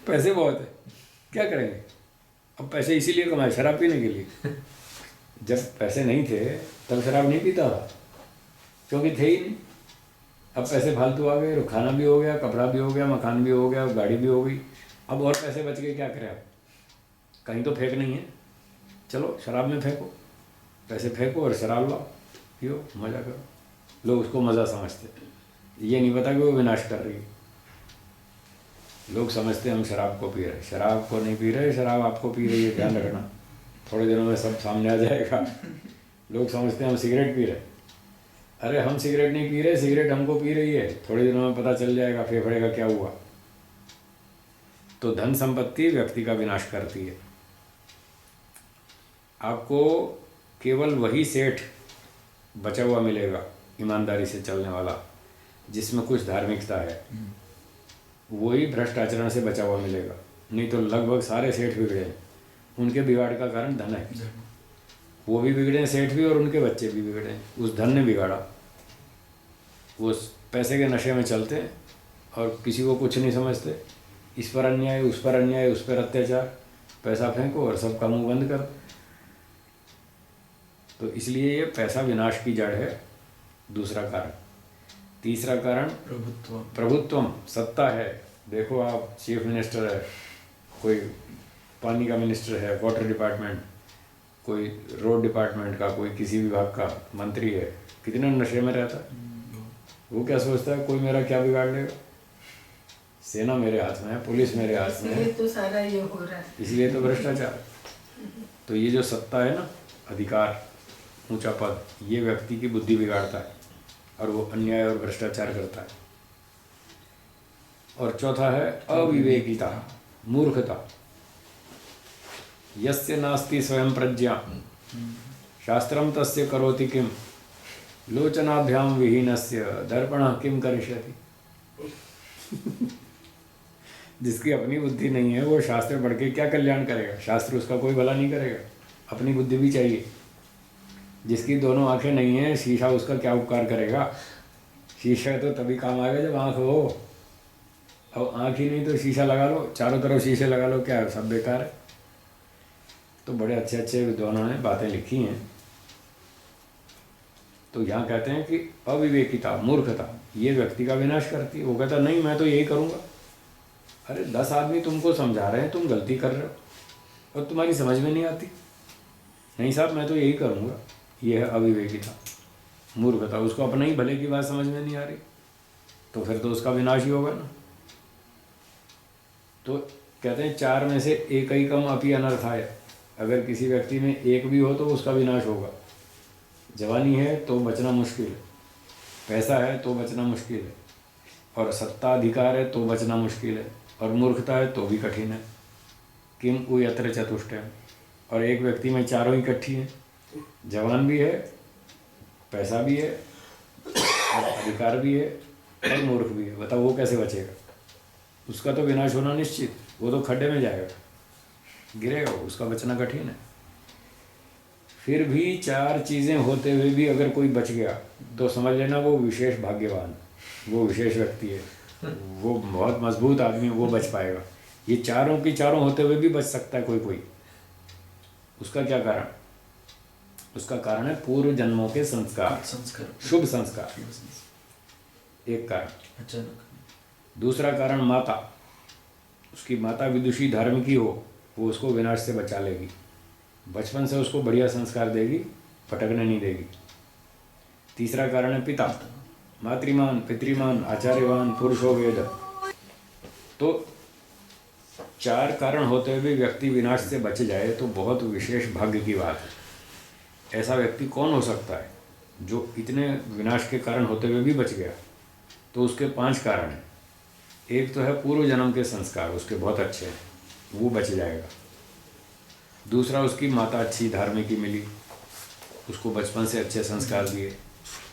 पैसे बहुत है, क्या करेंगे। अब पैसे इसीलिए कमाए, शराब पीने के लिए। जब पैसे नहीं थे तब शराब नहीं पीता था, क्योंकि थे ही नहीं। अब पैसे फालतू आ गए, खाना भी हो गया, कपड़ा भी हो गया, मकान भी हो गया, गाड़ी भी हो गई, अब और पैसे बच गए, क्या करें। आप कहीं तो फेंक नहीं है, चलो शराब में फेंको, पैसे फेंको और शराब लाओ, पियो, मज़ा करो। लोग उसको मज़ा समझते, ये नहीं पता कि वो विनाश कर रही है। लोग समझते हम शराब को पी रहे, शराब को नहीं पी रहे, शराब आपको पी रही है, ध्यान रखना। थोड़े दिनों में सब सामने आ जाएगा। लोग समझते हैं हम सिगरेट पी रहे, अरे हम सिगरेट नहीं पी रहे, सिगरेट हमको पी रही है। थोड़े दिनों में पता चल जाएगा फेफड़े का क्या हुआ। तो धन संपत्ति व्यक्ति का विनाश करती है। आपको केवल वही सेठ बचा हुआ मिलेगा ईमानदारी से चलने वाला, जिसमें कुछ धार्मिकता है, वही भ्रष्ट आचरण से बचा हुआ मिलेगा। नहीं तो लगभग सारे सेठ बिगड़े हैं, उनके बिगाड़ का कारण धन है। वो भी बिगड़े, सेठ भी, और उनके बच्चे भी बिगड़े, उस धन ने बिगाड़ा। वो पैसे के नशे में चलते हैं और किसी को कुछ नहीं समझते। इस पर अन्याय, उस पर अन्याय, उस पर अत्याचार, पैसा फेंको और सबका मुंह बंद कर। तो इसलिए ये पैसा विनाश की जड़ है, दूसरा कारण। तीसरा कारण प्रभुत्वम, सत्ता है। देखो आप चीफ मिनिस्टर है, कोई पानी का मिनिस्टर है, वाटर डिपार्टमेंट, कोई रोड डिपार्टमेंट का, कोई किसी विभाग का मंत्री है, कितने नशे में रहता है। वो क्या सोचता है कोई मेरा क्या बिगाड़ लेगा, सेना मेरे हाथ में है, पुलिस मेरे हाथ में इसलिए है, तो सारा ये हो रहा है। इसलिए तो भ्रष्टाचार। तो ये जो सत्ता है ना, अधिकार, ऊंचा पद, ये व्यक्ति की बुद्धि बिगाड़ता है और वो अन्याय और भ्रष्टाचार करता है। और चौथा है अविवेकिता, मूर्खता। यस्य नास्ति स्वयं प्रज्ञा शास्त्रम तस्य करोति किम लोचनाभ्याम विहीनस्य दर्पणः किम करिष्यति। जिसकी अपनी बुद्धि नहीं है वो शास्त्र पढ़ के क्या कल्याण करेगा, शास्त्र उसका कोई भला नहीं करेगा। अपनी बुद्धि भी चाहिए। जिसकी दोनों आंखें नहीं है, शीशा उसका क्या उपकार करेगा। शीशा तो तभी काम आएगा जब आंख हो। अब आंख ही नहीं तो शीशा लगा लो, चारों तरफ शीशे लगा लो, क्या है, सब बेकार है। तो बड़े अच्छे अच्छे विद्वानों ने बातें लिखी हैं। तो यहाँ कहते हैं कि अविवेकिता, मूर्खता, ये व्यक्ति का विनाश करती है। वो कहता नहीं मैं तो यही करूँगा। अरे 10 आदमी तुमको समझा रहे हैं, तुम गलती कर रहे हो और तुम्हारी समझ में नहीं आती। नहीं साहब मैं तो यही करूँगा। ये है अविवेकिता, मूर्खता। उसको अपने ही भले की बात समझ में नहीं आ रही, तो फिर तो उसका विनाश ही होगा ना। तो कहते हैं 4 में से एक ही कम अपि अनर्थाय। अगर किसी व्यक्ति में एक भी हो तो उसका विनाश होगा। जवानी है तो बचना मुश्किल है, पैसा है तो बचना मुश्किल है, और सत्ता अधिकार है तो बचना मुश्किल है, और मूर्खता है तो भी कठिन है। किम उ यत्र चतुष्टयम्। और एक व्यक्ति में चारों इकट्ठी हैं, जवान भी है, पैसा भी है, और अधिकार भी है, और मूर्ख भी है। बताओ वो कैसे बचेगा। उसका तो विनाश होना निश्चित। वो तो खड्डे में जाएगा, गिरेगा, उसका बचना कठिन है। फिर भी 4 चीज़ें होते हुए भी अगर कोई बच गया तो समझ लेना वो विशेष भाग्यवान, वो विशेष व्यक्ति है, वो बहुत मजबूत आदमी है, वो बच पाएगा। ये चारों की चारों होते हुए भी बच सकता है कोई। उसका क्या कारण? उसका कारण है पूर्व जन्मों के संस्कार, शुभ संस्कार, एक कारण। अचानक दूसरा कारण माता, उसकी माता विदुषी धार्मिकी हो, वो उसको विनाश से बचा लेगी। बचपन से उसको बढ़िया संस्कार देगी, भटकने नहीं देगी। तीसरा कारण है पिता, मातृमान, पितृमान, आचार्यवान, पुरुषो वेद। तो 4 कारण होते हुए भी व्यक्ति विनाश से बच जाए तो बहुत विशेष भाग्य की बात है। ऐसा व्यक्ति कौन हो सकता है जो इतने विनाश के कारण होते हुए भी बच गया? तो उसके 5 कारण हैं। एक तो है पूर्व जन्म के संस्कार, उसके बहुत अच्छे हैं, वो बच जाएगा। दूसरा, उसकी माता अच्छी धार्मिकी मिली, उसको बचपन से अच्छे संस्कार दिए,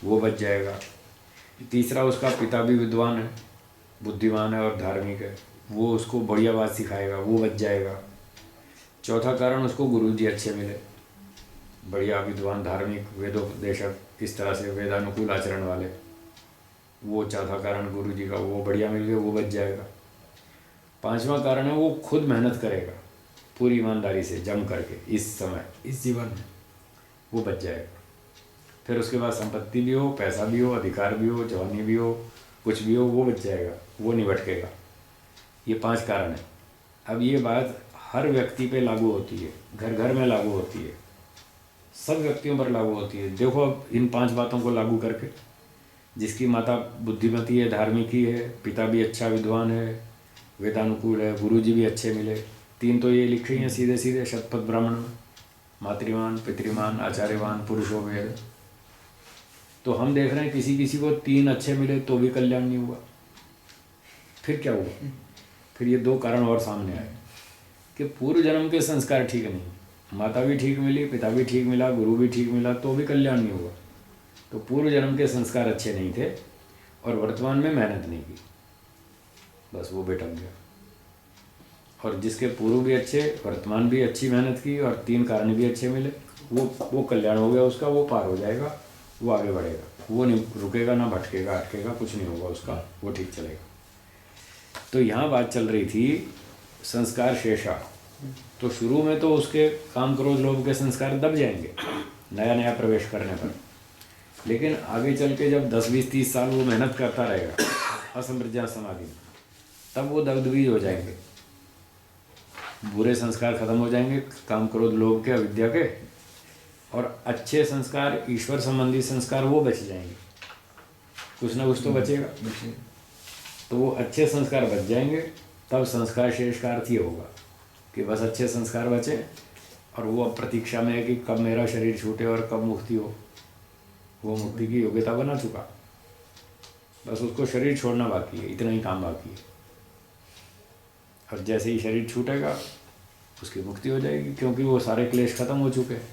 वो बच जाएगा। तीसरा, उसका पिता भी विद्वान है, बुद्धिमान है और धार्मिक है, वो उसको बढ़िया बात सिखाएगा, वो बच जाएगा। चौथा कारण, उसको गुरुजी अच्छे मिले, बढ़िया विद्वान, धार्मिक, वेदोपदेशक, इस तरह से वेदानुकूल आचरण वाले, वो चौथा कारण गुरुजी का, वो बढ़िया मिल गए, वो बच जाएगा। 5वां कारण है वो खुद मेहनत करेगा पूरी ईमानदारी से, जम करके, इस समय, इस जीवन में, वो बच जाएगा। फिर उसके बाद संपत्ति भी हो, पैसा भी हो, अधिकार भी हो, जवानी भी हो, कुछ भी हो, वो बच जाएगा, वो नहीं भटकेगा। ये 5 कारण है। अब ये बात हर व्यक्ति पे लागू होती है, घर घर में लागू होती है, सब व्यक्तियों पर लागू होती है। देखो अब इन 5 बातों को लागू करके, जिसकी माता बुद्धिमती है, धार्मिकी है, पिता भी अच्छा विद्वान है, वेदानुकूल है, गुरुजी भी अच्छे मिले, 3 तो ये लिखे हैं सीधे सीधे शतपथ ब्राह्मण में, मातृमान, पितृमान, आचार्यवान, पुरुषो वेद। तो हम देख रहे हैं किसी किसी को 3 अच्छे मिले तो भी कल्याण नहीं हुआ। फिर क्या हुआ? फिर ये 2 कारण और सामने आए कि पूर्व जन्म के संस्कार ठीक नहीं, माता भी ठीक मिली, पिता भी ठीक मिला, गुरु भी ठीक मिला, तो भी कल्याण नहीं हुआ। तो पूर्व जन्म के संस्कार अच्छे नहीं थे और वर्तमान में मेहनत नहीं की, बस वो भटक गया। और जिसके पूर्व भी अच्छे, वर्तमान भी अच्छी मेहनत की और 3 कारण भी अच्छे मिले, वो कल्याण हो गया उसका, वो पार हो जाएगा, वो आगे बढ़ेगा, वो नहीं रुकेगा, ना भटकेगा, अटकेगा, कुछ नहीं होगा उसका, वो ठीक चलेगा। तो यहाँ बात चल रही थी संस्कार शेषा। तो शुरू में तो उसके काम, क्रोध, लोभ के संस्कार दब जाएंगे नया नया प्रवेश करने पर, लेकिन आगे चल के जब 10, 20, 30 साल वो मेहनत करता रहेगा असंप्रज्ञात समाधि में, तब वो दग्धबीज हो जाएंगे, बुरे संस्कार खत्म हो जाएंगे, काम, क्रोध, लोभ के, अविद्या के, और अच्छे संस्कार, ईश्वर संबंधी संस्कार वो बच जाएंगे। कुछ ना कुछ तो बचेगा। बचिए। तो वो अच्छे संस्कार बच जाएंगे, तब संस्कार शेष का अर्थ ये होगा कि बस अच्छे संस्कार बचे, और वो अब प्रतीक्षा में है कि कब मेरा शरीर छूटे और कब मुक्ति हो। वो मुक्ति की योग्यता बना चुका, बस उसको शरीर छोड़ना बाकी है, इतना ही काम बाकी है। और जैसे ही शरीर छूटेगा उसकी मुक्ति हो जाएगी, क्योंकि वो सारे क्लेश खत्म हो चुके हैं।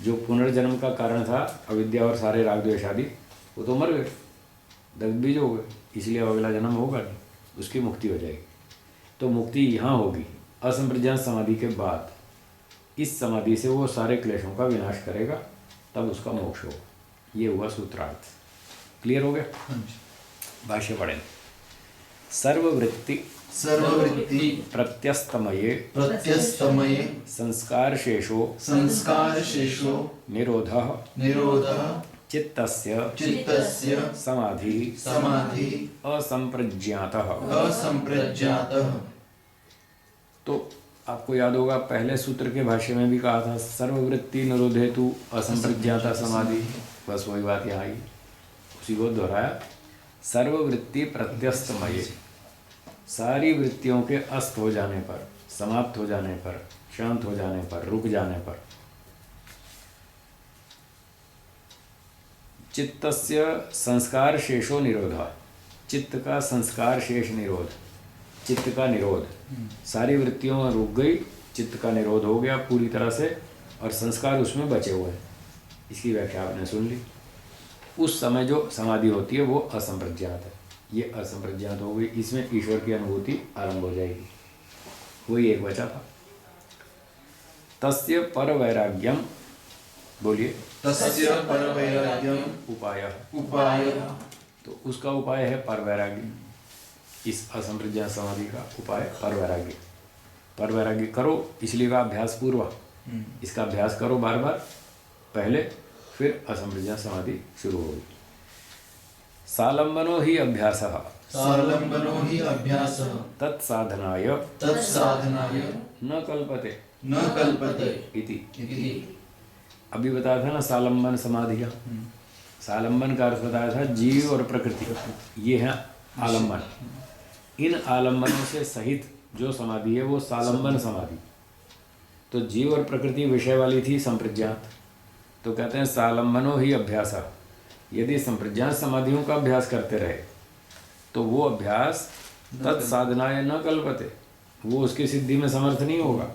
जो पुनर्जन्म का कारण था अविद्या और सारे राग द्वेष आदि, वो तो मर गए, दग्धबीज हो गए, इसलिए अब अगला जन्म होगा नहीं, उसकी मुक्ति हो जाएगी। तो मुक्ति यहाँ होगी असंप्रज्ञात समाधि के बाद। इस समाधि से वो सारे क्लेशों का विनाश करेगा, तब उसका मोक्ष होगा। ये हुआ सूत्रार्थ। क्लियर हो गया? हाँ जी। भाष्य पढ़ें। सर्ववृत्ति सर्ववृत्ति प्रत्यस्तमये प्रत्यस्तमये संस्कार शेषो संस्कार शेषो निरोधः निरोधः चित्तस्य चित्तस्य समाधि समाधि असंप्रज्ञातः। असंप्रज्ञातः। तो आपको याद होगा पहले सूत्र के भाष्य में भी कहा था सर्ववृत्ति निरोधेतु असंप्रज्ञाता समाधि, बस वही बात यहाँ आई, उसी को दोहराया। सर्ववृत्ति प्रत्यस्तमये, सारी वृत्तियों के अस्त हो जाने पर, समाप्त हो जाने पर, शांत हो जाने पर, रुक जाने पर, चित्तस्य संस्कार शेषो निरोधा, चित्त का संस्कार शेष निरोध, चित्त का निरोध, सारी वृत्तियों में रुक गई, चित्त का निरोध हो गया पूरी तरह से, और संस्कार उसमें बचे हुए हैं। इसकी व्याख्या आपने सुन ली। उस समय जो समाधि होती है वो असंप्रज्ञात है, ये असंप्रज्ञात हो गई, इसमें ईश्वर की अनुभूति आरंभ हो जाएगी। वही एक बचा था। तस्य पर वैराग्यम, बोलिए। तस्य परवैराग्यम उपाय, उपाय। तो उसका उपाय है पर वैराग्य। इस असंप्रज्ञात समाधि का उपाय पर वैराग्य। पर वैराग्य करो, इसलिए का अभ्यास पूर्वक, इसका अभ्यास करो बार बार पहले, फिर असंप्रज्ञात समाधि शुरू होगी। सालंबनो ही अभ्यासः सालंबनो हि अभ्यासः तत्साधनाय तत्साधनाय न कल्पते न कल्पते इति। इति। अभी बताया था ना सालंबन समाधि का। सालंबन का अर्थ बताया था जीव और प्रकृति, ये है आलंबन। इन आलंबनों से सहित जो समाधि है वो सालंबन समाधि। तो जीव और प्रकृति विषय वाली थी संप्रज्ञात, तो कहते हैं सालंबनो ही अभ्यास। यदि संप्रज्ञात समाधियों का अभ्यास करते रहे तो वो अभ्यास तत्साधनाय न कल्पते, वो उसकी सिद्धि में समर्थ नहीं होगा,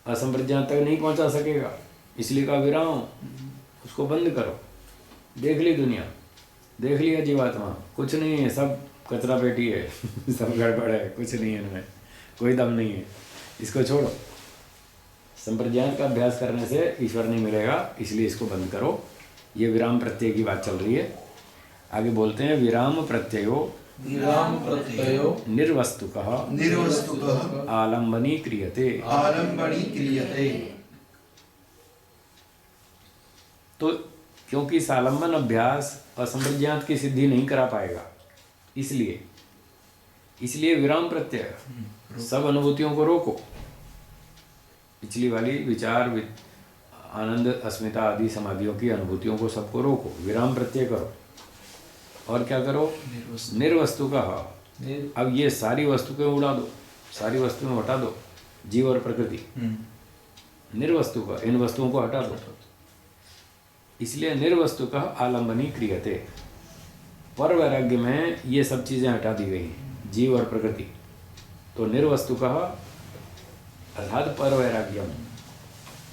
असंप्रज्ञात तक नहीं पहुंचा सकेगा। इसलिए का विराम, उसको बंद करो। देख ली दुनिया, देख लिया जीवात्मा, कुछ नहीं है, सब कचरा पेटी है सब गड़बड़ है, कुछ नहीं है इनमें, कोई दम नहीं है, इसको छोड़ो। संप्रज्ञात का अभ्यास करने से ईश्वर नहीं मिलेगा, इसलिए इसको बंद करो। ये विराम प्रत्यय की बात चल रही है। आगे बोलते हैं विराम प्रत्ययो विराम प्रत्ययो निर्वस्तुकः निर्वस्तुकः आलम्बनी क्रियते। आलम्बनी क्रियते। तो क्योंकि सालंबन अभ्यास असंप्रज्ञात की सिद्धि नहीं करा पाएगा, इसलिए विराम प्रत्यय, सब अनुभूतियों को रोको। पिछली वाली विचार, आनंद, अस्मिता आदि समाधियों की अनुभूतियों को सबको रोको, विराम प्रत्यय करो। और क्या करो? निर्वस्तु का। अब ये सारी वस्तुएं उड़ा दो, सारी वस्तुएं हटा दो, जीव और प्रकृति, निर्वस्तु का, इन वस्तुओं को हटा दो। इसलिए निर्वस्तु का आलम्बनी क्रियते। पर वैराग्य में ये सब चीज़ें हटा दी गई हैं, जीव और प्रकृति। तो निर्वस्तु का अर्थात पर वैराग्यम,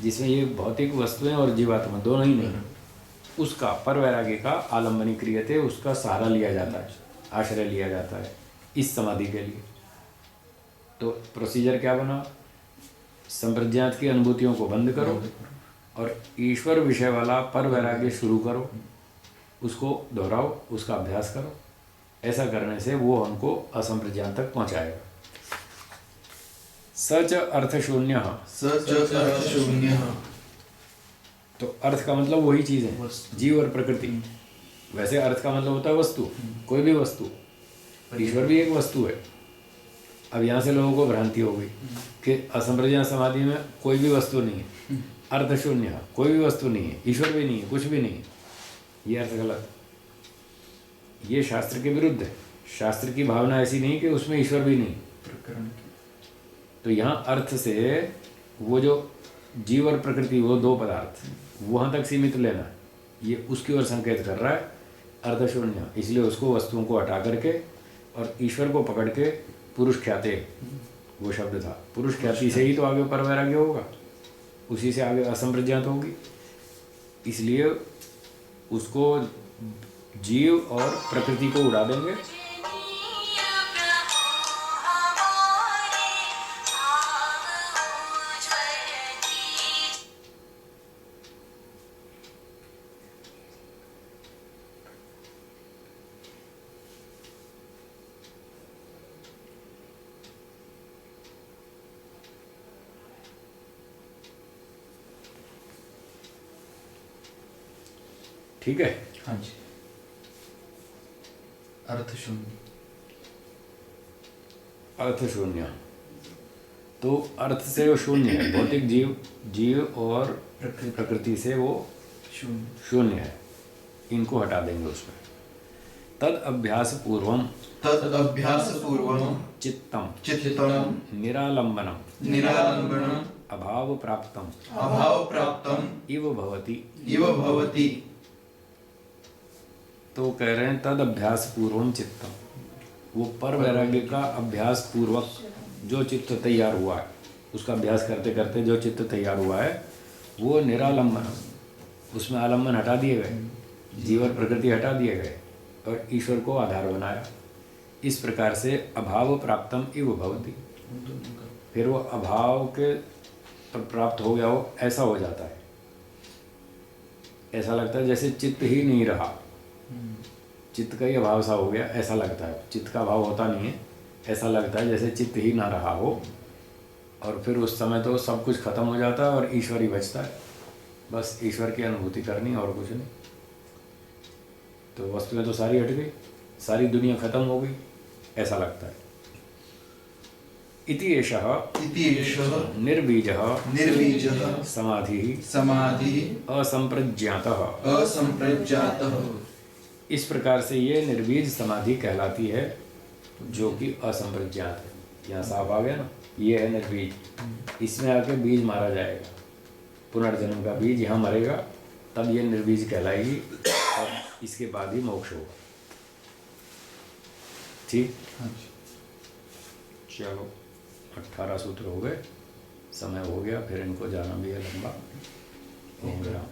जिसमें ये भौतिक वस्तुएं और जीवात्मा दोनों ही नहीं, उसका पर वैराग्य का आलम्बनी क्रियते, उसका सहारा लिया जाता है, आश्रय लिया जाता है इस समाधि के लिए। तो प्रोसीजर क्या बना? संप्रज्ञात की अनुभूतियों को बंद करो और ईश्वर विषय वाला पर वैराग्य शुरू करो, उसको दोहराओ, उसका अभ्यास करो। ऐसा करने से वो हमको असंप्रज्ञात तक पहुँचाएगा। सच अर्थ शून्य, सच अर्थ शून्य। तो अर्थ का मतलब वही चीज़ है, जीव और प्रकृति। वैसे अर्थ का मतलब होता है वस्तु, कोई भी वस्तु। ईश्वर भी एक वस्तु है। अब यहाँ से लोगों को भ्रांति हो गई कि असंप्रज्ञात समाधि में कोई भी वस्तु नहीं है, अर्थ शून्य, कोई भी वस्तु नहीं है, ईश्वर भी नहीं है, कुछ भी नहीं है। ये अर्थ गलत। ये शास्त्र के विरुद्ध है। शास्त्र की भावना ऐसी नहीं कि उसमें ईश्वर भी नहीं। प्रकरण की तो यहाँ अर्थ से वो जो जीव और प्रकृति, वो दो पदार्थ वहाँ तक सीमित लेना, ये उसकी ओर संकेत कर रहा है अर्धशून्य। इसलिए उसको, वस्तुओं को हटा करके और ईश्वर को पकड़ के पुरुष ख्याते, वो शब्द था। पुरुष ख्याति से ही तो आगे पर वैराग्य होगा, उसी से आगे असंप्रज्ञात होगी। इसलिए उसको जीव और प्रकृति को उड़ा देंगे। ठीक है। हाँ जी, अर्थ शून्य। अर्थ शून्य, तो अर्थ से वो शून्य है। भौतिक जीव और प्रकृति से वो शून्य है। इनको हटा देंगे उसमें। तद अभ्यास पूर्वम चित्तम निरालंबनम अभाव प्राप्तम इव भवति। तो कह रहे हैं तद अभ्यास पूर्वम चित्तम, वो पर वैराग्य का अभ्यास पूर्वक जो चित्त तैयार हुआ है, उसका अभ्यास करते करते जो चित्त तैयार हुआ है, वो निरालंबन, उसमें आलम्बन हटा दिए गए, जीव और प्रकृति हटा दिए गए और ईश्वर को आधार बनाया। इस प्रकार से अभाव प्राप्तम इव भवति, फिर वो अभाव के पर प्राप्त हो गया हो ऐसा हो जाता है। ऐसा लगता है जैसे चित्त ही नहीं रहा, चित्त का ही अभाव सा हो गया, ऐसा लगता है। चित्त का अभाव होता नहीं है, ऐसा लगता है जैसे चित्त ही ना रहा हो। और फिर उस समय तो सब कुछ खत्म हो जाता है और ईश्वर ही बचता है। बस ईश्वर की अनुभूति करनी और कुछ नहीं। तो वस्तुएं तो सारी हट गई, सारी दुनिया खत्म हो गई, ऐसा लगता है। इति एषः निर्बीजः समाधिः असंप्रज्ञातः। इस प्रकार से ये निर्बीज समाधि कहलाती है, जो कि असंप्रज्ञात है। यहाँ साफ आ गया ना, ये है निर्बीज। इसमें आके बीज मारा जाएगा, पुनर्जन्म का बीज यहाँ मरेगा, तब ये निर्बीज कहलाएगी और इसके बाद ही मोक्ष होगा। ठीक, चलो 18 सूत्र हो गए, समय हो गया, फिर इनको जाना भी है लंबा। ओम राम।